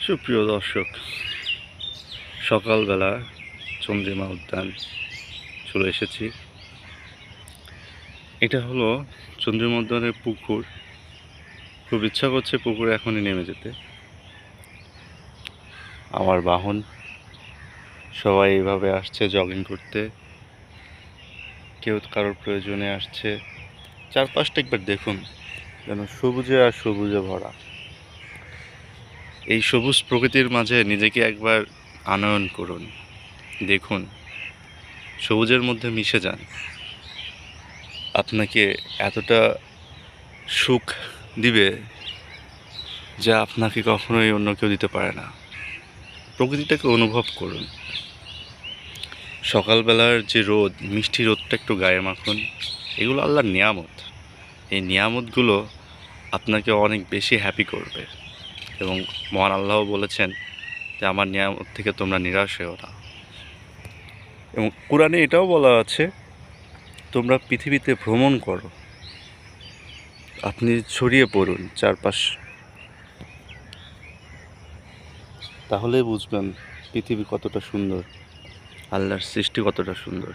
সুপ্রিয় দর্শক, সকালবেলা চন্দ্রিমা উদ্যান চলে এসেছি। এটা হলো চন্দ্রিমা উদ্যানের পুকুর। খুব ইচ্ছা করছে পুকুরে এখনই নেমে যেতে। আমার বাহন সবাই এইভাবে আসছে জগিং করতে, কেউ কারোর প্রয়োজনে আসছে। চারপাশটা একবার দেখুন, যেন সবুজে আর সবুজে ভরা। এই সবুজ প্রকৃতির মাঝে নিজেকে একবার আনয়ন করুন, দেখুন, সবুজের মধ্যে মিশে যান। আপনাকে এতটা সুখ দিবে যা আপনাকে কখনোই অন্য কেউ দিতে পারে না। প্রকৃতিটাকে অনুভব করুন। সকালবেলার যে রোদ, মিষ্টি রোদটা একটু গায়ে মাখুন। এগুলো আল্লাহর নিয়ামত। এই নিয়ামতগুলো আপনাকে অনেক বেশি হ্যাপি করবে। এবং মহান আল্লাহ বলেছেন যে আমার নিয়ামত থেকে তোমরা নিরাশ হও না। এবং কোরআনে এটাও বলা আছে, তোমরা পৃথিবীতে ভ্রমণ করো, আপনি ছড়িয়ে পড়ুন চারপাশ, তাহলে বুঝবেন পৃথিবী কতটা সুন্দর, আল্লাহর সৃষ্টি কতটা সুন্দর।